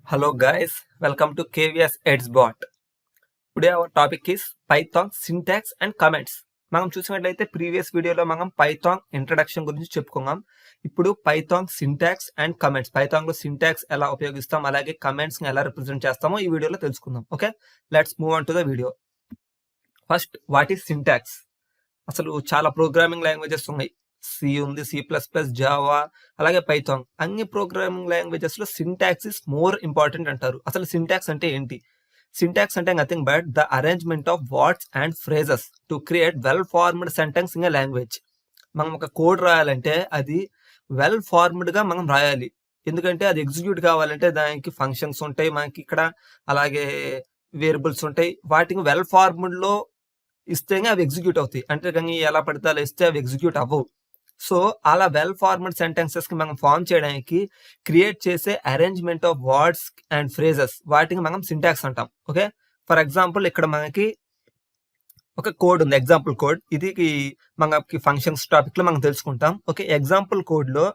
Hello guys, welcome to KVS Edsbot. Today our topic is Python syntax and comments. మనం చూసినట్లయితే previous వీడియోలో మనం Python introduction గురించి చెప్పుకున్నాం. ఇప్పుడు Python syntax and comments, Python లో సింటాక్స్ ఎలా ఉపయోగిస్తాం అలాగే కమెంట్స్ ని ఎలా రిప్రజెంట్ చేస్తామో ఈ వీడియోలో తెలుసుకుందాం. Okay, let's move on to the video. First, what is syntax? అసలు చాలా ప్రోగ్రామింగ్ లాంగ్వేజెస్ ఉన్నాయి. సి ఉంది, C++, జావా, అలాగే పైథాన్. అన్ని ప్రోగ్రామింగ్ లాంగ్వేజెస్ లో సింటాక్స్ ఇస్ మోర్ ఇంపార్టెంట్ అంటారు. అసలు సింటాక్స్ అంటే ఏంటి? సింటాక్స్ అంటే nothing but the arrangement of words and phrases to create well formed sentence in a language. మనం ఒక కోడ్ రాయాలంటే అది వెల్ ఫార్మ్డ్ గా మనం రాయాలి. ఎందుకంటే అది ఎగ్జిక్యూట్ కావాలంటే దానికి ఫంక్షన్స్ ఉంటాయి మనకి ఇక్కడ, అలాగే వేరియబుల్స్ ఉంటాయి. వాటిని వెల్ ఫార్మ్డ్ లో ఇస్తేనే అవి ఎగ్జిక్యూట్ అవుతాయి. అంటే కానీ ఎలా పడితే అలా ఇస్తే అవి ఎగ్జిక్యూట్ అవ్వవు. సో అలా వెల్ ఫార్మ్డ్ సెంటెన్సెస్ కి మనం ఫార్మ్ చేయడానికి క్రియేట్ చేసే arrangement of words and phrases, వాటిని మనం సింటాక్స్ అంటాం. ఓకే, ఫర్ ఎగ్జాంపుల్ ఇక్కడ మనకి ఒక కోడ్ ఉంది, ఎగ్జాంపుల్ కోడ్. ఇది మనకి ఫంక్షన్స్ టాపిక్ లో మనం తెలుసుకుంటాం. ఓకే, ఎగ్జాంపుల్ కోడ్ లో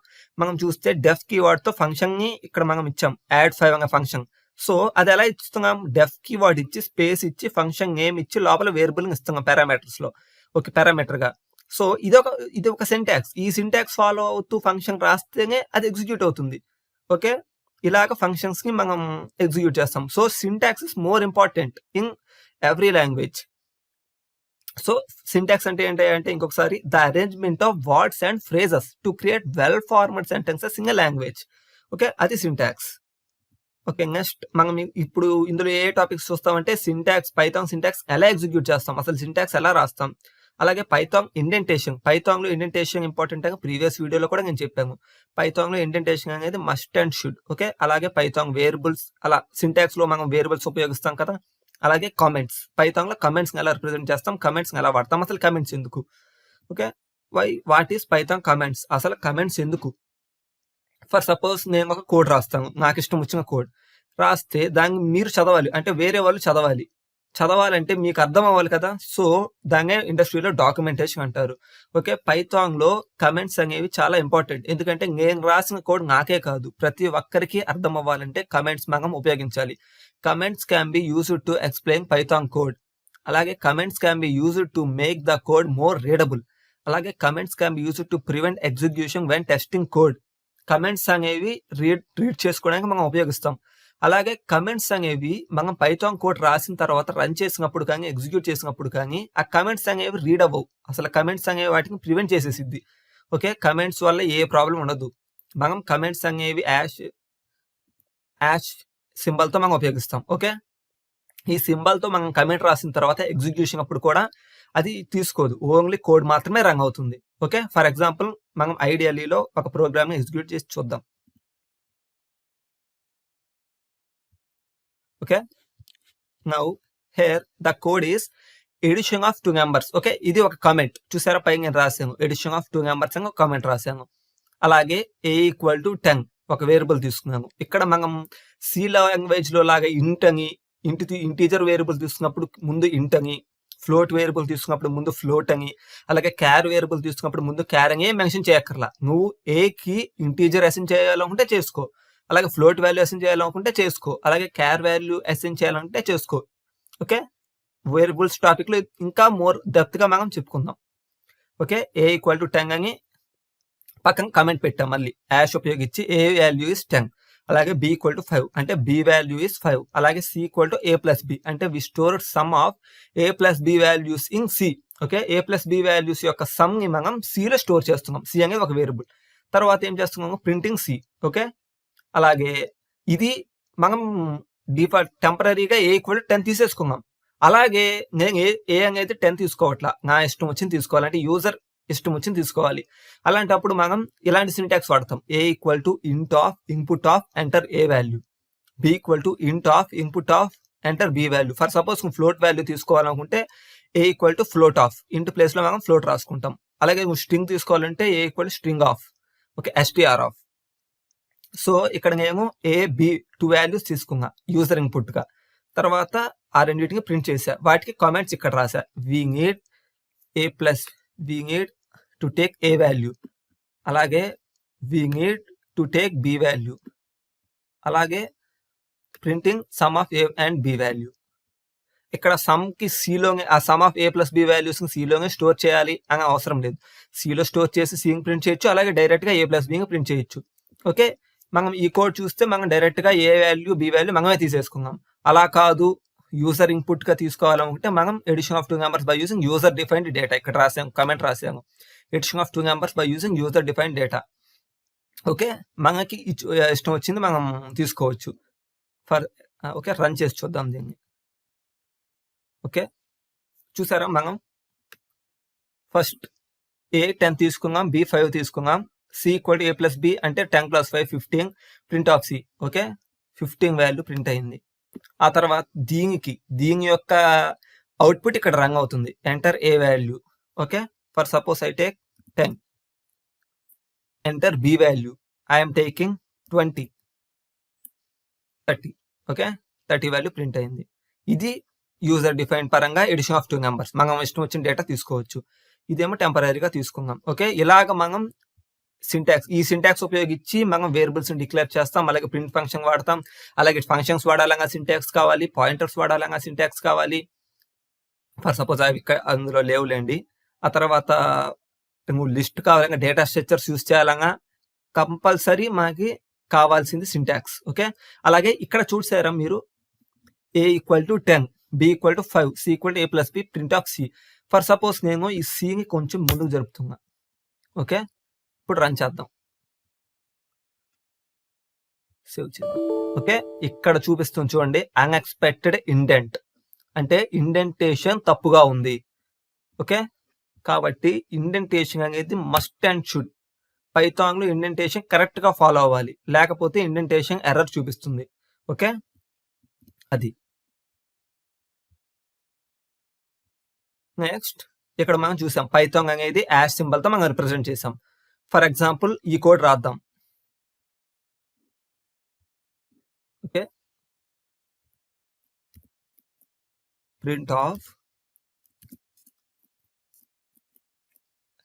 మనం చూస్తే డెఫ్ కీవర్డ్ తో ఫంక్షన్ ని ఇక్కడ మనం ఇచ్చాం, యాడ్ 5 అనే ఫంక్షన్. సో అది ఎలా ఇస్తున్నాం? డెఫ్ కీవర్డ్ ఇచ్చి స్పేస్ ఇచ్చి ఫంక్షన్ నేమ్ ఇచ్చి లోపల వేరియబుల్ ఇస్తున్నాం పారామీటర్స్ లో. ఓకే, పారామీటర్ గా. సో ఇది ఒక సింటాక్స్. ఈ సింటాక్స్ ఫాలో అవుతూ ఫంక్షన్ రాస్తేనే అది ఎగ్జిక్యూట్ అవుతుంది. ఓకే, ఇలాగ ఫంక్షన్స్ ని మనం ఎగ్జిక్యూట్ చేస్తాం. So syntax is more important in every language. So syntax అంటే ఏంటి అంటే ఇంకొకసారి the arrangement of words and phrases to create well formed sentences in a language. Okay, అది సింటాక్స్. ఓకే, నెక్స్ట్ మనం ఇప్పుడు ఇందులో ఏ టాపిక్స్ చూస్తామంటే సింటాక్స్, పైథాన్ సింటాక్స్ ఎలా execute చేస్తాం, అసలు సింటాక్స్ ఎలా రాస్తాం, అలాగే పైథాన్ ఇండెంటేషన్. పైథాన్ లో ఇండెంటేషన్ ఇంపార్టెంట్ అని ప్రీవియస్ వీడియోలో కూడా నేను చెప్పాను. పైథాన్ లో ఇండెంటేషన్ అనేది మస్ట్ అండ్ షుడ్. ఓకే, అలాగే పైథాన్ వేరియబుల్స్, అలా సింటాక్స్ లో మనం వేరియబుల్స్ ఉపయోగిస్తాం కదా. అలాగే కామెంట్స్, పైథాన్ లో కమెంట్స్ ఎలా రిప్రజెంట్ చేస్తాం, కమెంట్స్ ఎలా వాడతాం, అసలు కమెంట్స్ ఎందుకు. Okay, what is Python comments, అసలు కమెంట్స్ ఎందుకు. ఫర్ సపోజ్ నేను ఒక కోడ్ రాస్తాను, నాకు ఇష్టం వచ్చిన కోడ్ రాస్తే దాన్ని మీరు చదవాలి, అంటే వేరే వాళ్ళు చదవాలి. చదవాలంటే మీకు అర్థం అవ్వాలి కదా. సో దాన్నే ఇండస్ట్రీలో డాక్యుమెంటేషన్ అంటారు. ఓకే, పైథాన్ లో కమెంట్స్ అనేవి చాలా ఇంపార్టెంట్. ఎందుకంటే నేను రాసిన కోడ్ నాకే కాదు, ప్రతి ఒక్కరికి అర్థం అవ్వాలంటే కమెంట్స్ మనం ఉపయోగించాలి. Comments can be used to explain Python code. అలాగే comments can be used to make the code more readable. అలాగే comments can be used to prevent execution when testing code. Comments అనేవి రీడ్ చేసుకోవడానికి మనం ఉపయోగిస్తాం. అలాగే comments అనేవి మనం Python code రాసిన తర్వాత రన్ చేసినప్పుడు కానీ ఎగ్జిక్యూట్ చేసినప్పుడు కానీ ఆ కమెంట్స్ అనేవి రీడ్ అవ్వవు. అసలు కమెంట్స్ అనేవి వాటిని ప్రివెంట్ చేసేసిద్ది. ఓకే, కమెంట్స్ వల్ల ఏ ప్రాబ్లం ఉండదు. మనం కమెంట్స్ అనేవి యాష్ సింబల్ తో మనం ఉపయోగిస్తాం. ఓకే, ఈ సింబల్ తో మనం కమెంట్ రాసిన తర్వాత ఎగ్జిక్యూషన్ అప్పుడు కూడా అది తీసుకోదు, ఓన్లీ కోడ్ మాత్రమే రన్ అవుతుంది. ఓకే, ఫర్ ఎగ్జాంపుల్ మనం ఐడియలీలో ఒక ప్రోగ్రామ్ ని ఎగ్జిక్యూట్ చేసి చూద్దాం. Okay, now here the code is edition of 2 numbers. Okay, ఇది ఒక కామెంట్. చూసారా, పైన నేను రాశాను ఎడిషన్ ఆఫ్ 2 numbers అని ఒక కామెంట్ రాశాను. అలాగే a = 10 ఒక వేరియబుల్ తీసుకున్నాను. ఇక్కడ మనం సి లాంగ్వేజ్ లో లాగా ఇంట్ అని, ఇంటీజర్ వేరియబుల్ తీసుకున్నప్పుడు ముందు ఇంట్ అని, ఫ్లోట్ వేరియబుల్ తీసుకున్నప్పుడు ముందు ఫ్లోట్ అని, అలాగే క్యార్ వేరియబుల్ తీసుకున్నప్పుడు ముందు క్యార్ అని మెన్షన్ చేయక్కర్లా. నువ్వు ఏ కి ఇంటీజర్ అసైన్ చేయాలనుకుంటే చేసుకో, అలాగే ఫ్లోట్ వాల్యూ అసైన్ చేయాలనుకుంటే చేసుకో, అలాగే క్యార్ వాల్యూ అసైన్ చేయాలంటే చేసుకో. ఓకే, వేరియబుల్స్ టాపిక్ లో ఇంకా మోర్ డెప్త్ గా మనం చెప్పుకుందాం. ఓకే, a = 10 అని పక్కన కమెంట్ పెట్టాం. మళ్ళీ యాష్ ఉపయోగించి a వాల్యూ ఇస్ 10, అలాగే b = 5 అంటే b వాల్యూ ఇస్ 5, అలాగే c = a + b అంటే we store sum of a + b values in c. Okay, a + b values యొక్క సమ్ ని మనం c లో స్టోర్ చేస్తున్నాం. c అనేది ఒక వేరియబుల్. తర్వాత ఏం చేస్తున్నాము, ప్రింటింగ్ c. ఓకే, అలాగే ఇది మనం డిఫాల్ట్ టెంపరీగా a = 10 తీసేసుకున్నాం. అలాగే నేను ఏ అనేది 10 తీసుకోవట్లా, నా ఇష్టం వచ్చింది తీసుకోవాలంటే యూజర్ ఇష్టం వచ్చింది తీసుకోవాలి. అలాంటప్పుడు మనం ఇలాంటి సింటాక్స్ వాడతాం. a = int of input of enter a value, b = int of input of enter b value. For suppose float value తీసుకోవాలనుకుంటే a = float of, ఇంట్ ప్లేస్ లో మనం ఫ్లోట్ రాసుకుంటాం. అలాగే స్ట్రింగ్ తీసుకోవాలంటే a = string of. Okay, str of. So ఇక్కడ నేను a b 2 values తీసుకున్నా యూజర్ ఇన్పుట్ గా. తర్వాత ఆ రెండింటిని ప్రింట్ చేశా. వాటికి కామెంట్స్ ఇక్కడ రాశా. We need to take a value, అలాగే we need to take b value, అలాగే printing sum of A and B value. ఇక్కడ సమ్కి సిలోనే ఆ sum of A plus B వాల్యూస్ని సిలోనే స్టోర్ చేయాలి అని అవసరం లేదు. సిలో స్టోర్ చేసి సిని ప్రింట్ చేయొచ్చు, అలాగే డైరెక్ట్గా ఏ ప్లస్ బిని ప్రింట్ చేయొచ్చు. ఓకే, మనం ఈ కోడ్ చూస్తే మనం డైరెక్ట్గా ఏ వాల్యూ బి వాల్యూ మనమే తీసేసుకుందాం. అలా కాదు, యూజర్ ఇన్పుట్గా తీసుకోవాలనుకుంటే మనం addition of 2 numbers by using user defined data. ఇక్కడ రాసాము, కమెంట్ రాసాము, addition of 2 numbers by using user defined data. Okay, మనకి ఇష్టం వచ్చింది మనం తీసుకోవచ్చు. ఓకే, రన్ చేసి చూద్దాం దీన్ని. ఓకే, చూసారా, మనం ఫస్ట్ ఏ 10 తీసుకున్నాం, బి 5 తీసుకున్నాం, C equal to A plus B అంటే 10 + 5 15, print of C. Okay, 15 value print అయింది. ఆ తర్వాత దీని యొక్క అవుట్పుట్ ఇక్కడ రన్ అవుతుంది. Enter A value. Okay, for suppose I take 10. Enter B value. I'm taking 20, 30. Okay, 30 value print అయింది. ఇది యూజర్ డిఫైన్ పరంగా ఎడిషన్ ఆఫ్ 2 నెంబర్స్. మనం ఇష్టం వచ్చిన డేటా తీసుకోవచ్చు. ఇదేమో టెంపరీగా తీసుకుందాం. ఓకే, ఇలాగ మనం ఈ సింటాక్స్ ఉపయోగించి మనం వేరియబుల్స్ డిక్లేర్ చేస్తాం, అలాగే ప్రింట్ ఫంక్షన్ వాడతాం, అలాగే ఫంక్షన్స్ వాడాలంగా సింటాక్స్ కావాలి, పాయింటర్స్ వాడాలంగా సింటాక్స్ కావాలి. ఫర్ సపోజ్ అవి అందులో లేవులేండి. ఆ తర్వాత లిస్ట్ కావాలంగా, డేటా స్ట్రక్చర్స్ యూజ్ చేయాలంగా కంపల్సరీ మనకి కావాల్సింది సింటాక్స్. ఓకే, అలాగే ఇక్కడ చూసారా మీరు, A equal to 10, B equal to 5, C equal to A plus B, print of C. For suppose నేను ఈ సిని కొంచెం ముందుకు జరుపుతున్నా. ఓకే, ఇప్పుడు రన్ చేద్దాం, సేవ్ చేద్దాం. ఓకే, ఇక్కడ చూపిస్తుంది చూడండి, అన్ఎక్స్పెక్టెడ్ ఇండెంట్ అంటే ఇండెంటేషన్ తప్పుగా ఉంది. ఓకే, కాబట్టి ఇండెంటేషన్ అనేది మస్ట్ అండ్ షుడ్. పైథాన్లో ఇండెంటేషన్ కరెక్ట్గా ఫాలో అవ్వాలి, లేకపోతే ఇండెంటేషన్ ఎర్రర్ చూపిస్తుంది. ఓకే, అది. నెక్స్ట్ ఇక్కడ మనం చూసాం పైథాన్ అనేది యాష్ సింబల్తో మనం రిప్రజెంట్ చేసాం. ఫర్ ఎగ్జాంపుల్ ఈ కోడ్ రాద్దాం. Okay, print of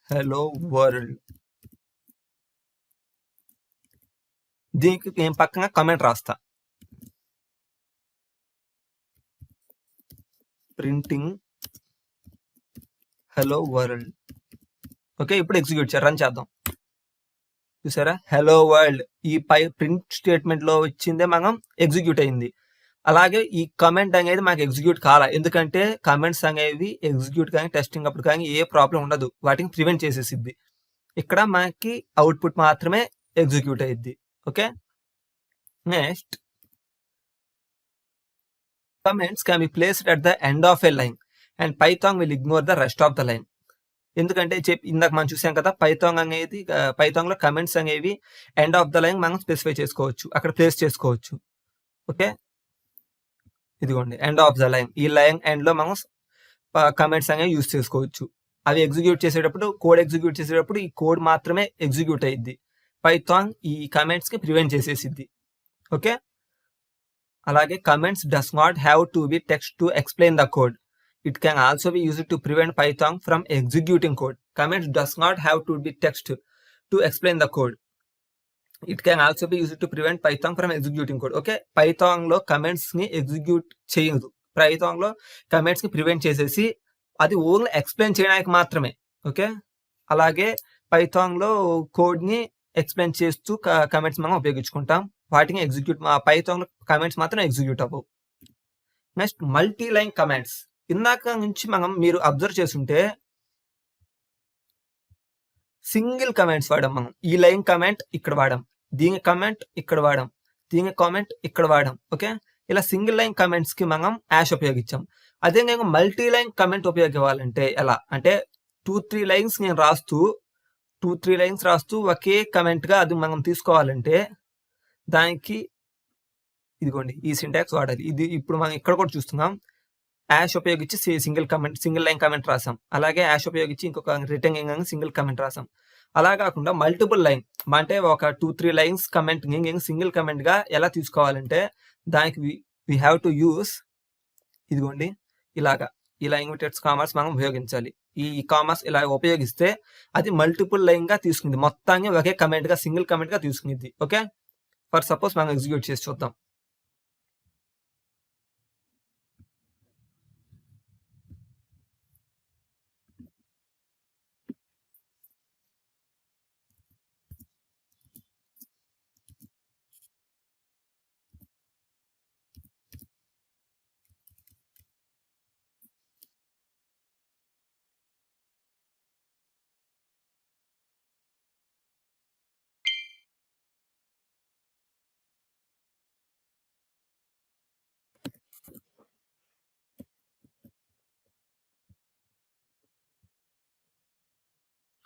hello world. దీనికి నేను పక్కన కమెంట్ రాస్తా, ప్రింటింగ్ హలో వరల్డ్. ఓకే, ఇప్పుడు ఎగ్జిక్యూట్ చేయాలి, రన్ చేద్దాం. చూసారా, హలో వరల్డ్ ఈ ప్రింట్ స్టేట్మెంట్ లో వచ్చిందే మనం ఎగ్జిక్యూట్ అయింది. అలాగే ఈ కమెంట్ అనేది మనకి ఎగ్జిక్యూట్ కాలా, ఎందుకంటే కమెంట్స్ అనేవి ఎగ్జిక్యూట్ కానీ టెస్టింగ్ అప్పుడు కానీ ఏ ప్రాబ్లం ఉండదు, వాటిని ప్రివెంట్ చేసేసిద్ది. ఇక్కడ మనకి అవుట్పుట్ మాత్రమే ఎగ్జిక్యూట్ అయ్యిద్ది. Okay, next comments can be placed at the end of a line and Python will ignore the rest of the line. ఎందుకంటే ఇందాక మనం చూసాం కదా, పైథాన్లో కమెంట్స్ అనేవి ఎండ్ ఆఫ్ ద లైన్ మనం స్పెసిఫై చేసుకోవచ్చు, అక్కడ ప్లేస్ చేసుకోవచ్చు. ఓకే, ఇదిగోండి ఎండ్ ఆఫ్ ద లైన్, ఈ లైన్ ఎండ్లో మనం కమెంట్స్ అనేవి యూజ్ చేసుకోవచ్చు. అవి ఎగ్జిక్యూట్ చేసేటప్పుడు, కోడ్ ఎగ్జిక్యూట్ చేసేటప్పుడు ఈ కోడ్ మాత్రమే ఎగ్జిక్యూట్ అయ్యిద్ది. పైథాన్ ఈ కమెంట్స్కి ప్రివెంట్ చేసేసిద్ది. ఓకే, అలాగే comments does not have to be text to explain the code. It can also be used to prevent Python from executing code. Comments does not have to be text to explain the code. It can also be used to prevent Python from executing code. Okay, Python లో comments ని execute చేయదు, Python లో comments ని prevent చేసేసి అది only explain చేయడానికి మాత్రమే. Okay, అలాగే Python లో కోడ్ ని ఎక్స్ప్లెయిన్ చేస్తూ కమెంట్స్ మనం ఉపయోగించుకుంటాం, వాటిని ఎగ్జిక్యూట్ పైథాన్ కమెంట్స్ మాత్రం ఎగ్జిక్యూట్ అవ్వవు. Next multi line comments. ఇందాక నుంచి మీరు అబ్జర్వ్ చేస్తుంటే సింగిల్ కమెంట్స్ వాడాం మనం. ఈ లైన్ కమెంట్ ఇక్కడ వాడాం, దీని కమెంట్ ఇక్కడ వాడాం, దీని కామెంట్ ఇక్కడ వాడాం. ఓకే, ఇలా సింగిల్ లైన్ కమెంట్స్ కి మనం యాష్ ఉపయోగించాం. అదే నేను మల్టీ లైన్ కమెంట్ ఉపయోగించాలంటే ఎలా అంటే 2-3 లైన్స్ నేను రాస్తూ 2-3 లైన్స్ రాస్తూ ఒకే కమెంట్ గా అది మనం తీసుకోవాలంటే దానికి ఇదిగోండి ఈ సింటాక్స్ వాడాలి. ఇది ఇప్పుడు మనం ఇక్కడ కూడా చూస్తున్నాం, యాష్ ఉపయోగించి సింగిల్ లైన్ కమెంట్ రాసాం, అలాగే యాష్ ఉపయోగించి ఇంకొక రిటర్న్ సింగిల్ కమెంట్ రాసాం. అలా కాకుండా మల్టిపుల్ లైన్ అంటే ఒక 2-3 లైన్స్ కమెంట్ సింగిల్ కమెంట్ గా ఎలా తీసుకోవాలంటే దానికి వి హ్యావ్ టు యూస్ ఇదిగోండి ఇలాగా, ఇలా ఇన్వర్టెడ్ కామర్స్ మనం ఉపయోగించాలి. ఈ కామర్స్ ఇలా ఉపయోగిస్తే అది మల్టిపుల్ లైన్ గా తీసుకుంది, మొత్తాన్ని ఒకే కమెంట్ గా సింగిల్ కమెంట్ గా తీసుకుంది. ఓకే, ఫర్ సపోజ్ మనం ఎగ్జిక్యూట్ చేసి చూద్దాం.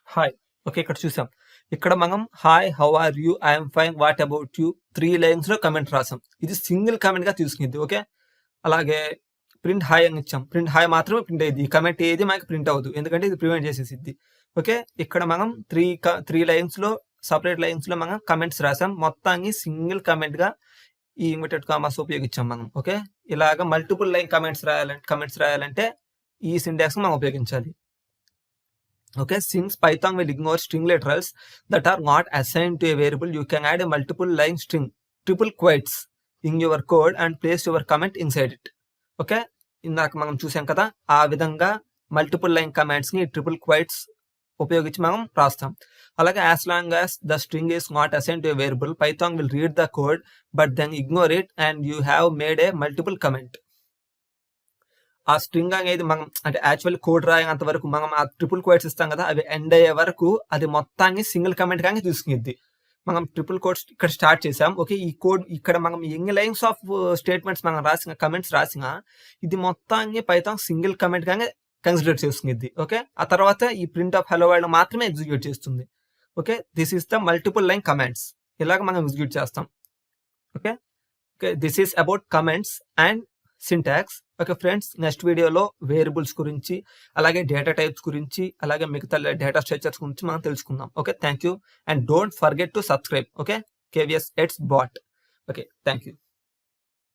హాయ్. ఓకే. ఇక్కడ చూసాం. ఇక్కడ మనం hi, how are you, I'm fine, what about you 3 లైన్స్‌లో కమెంట్ రాసాం. ఇది సింగిల్ కమెంట్‌గా తీసుకునిద్ది. ఓకే. అలాగే ప్రింట్ హాయ్ అని ఇచ్చాం. ప్రింట్ హాయ్ మాత్రమే ప్రింట్ అయ్యిద్ది. ఈ కమెంట్ ఏది మనకి ప్రింట్ అవ్వదు. ఎందుకంటే ఇది ప్రివెంట్ చేసేసిద్ది. ఓకే. ఇక్కడ మనం 3 లైన్స్‌లో సెపరేట్ లైన్స్‌లో మనం కమెంట్స్ రాసాం. మొత్తాన్ని సింగిల్ కమెంట్‌గా ఈ ఇన్వర్టెడ్ కామర్స్ ఉపయోగించాం మనం. ఓకే. ఇలాగ మల్టిపుల్ లైన్ కమెంట్స్ రాయాలంటే ఈ సింటాక్స్ మనం ఉపయోగించాలి. Okay, since Python will ignore string literals that are not assigned to a variable, you can add a multiple line string, triple quotes in your code and place your comment inside it. Okay, ఇందాక మనం చూసాం కదా, ఆ విధంగా multiple line commands ని triple క్వైట్స్ ఉపయోగించి మనం రాస్తాం. అలాగే as long as the string is not assigned to a variable, Python will read the code but then ignore it and you have made a multiple comment. ఆ string అనేది మనం అంటే actual code రాయేంత వరకు మనం ఆ ట్రిపుల్ కోట్స్ ఇస్తాం కదా, అవి ఎండ్ అయ్యే వరకు అది మొత్తాన్ని సింగిల్ కమెంట్ కానీ తీసుకునిద్ది. మనం ట్రిపుల్ కోట్స్ ఇక్కడ స్టార్ట్ చేసాం. ఓకే. ఈ కోడ్ ఇక్కడ మనం ఎన్ని లైన్స్ ఆఫ్ స్టేట్మెంట్స్ మనం రాసిన కమెంట్స్ రాసినా ఇది మొత్తాన్ని పైథాన్ సింగిల్ కమెంట్ గానే కన్సిడర్ చేసుకునిద్ది. ఓకే. ఆ తర్వాత ఈ ప్రింట్ ఆఫ్ హలో వరల్డ్ మాత్రమే ఎగ్జిక్యూట్ చేస్తుంది. Okay. This is the multiple line comments. ఇలాగ మనం ఎగ్జిక్యూట్ చేస్తాం. Okay. Okay. This is about comments and syntax. Okay friends, next వీడియోలో వేరియబుల్స్ గురించి, అలాగే డేటా టైప్స్ గురించి, అలాగే మిగతా డేటా స్ట్రక్చర్స్ గురించి మనం తెలుసుకుందాం. Okay. Thank you and don't forget to subscribe. Okay. KVS Edge Bot. Okay. Thank you.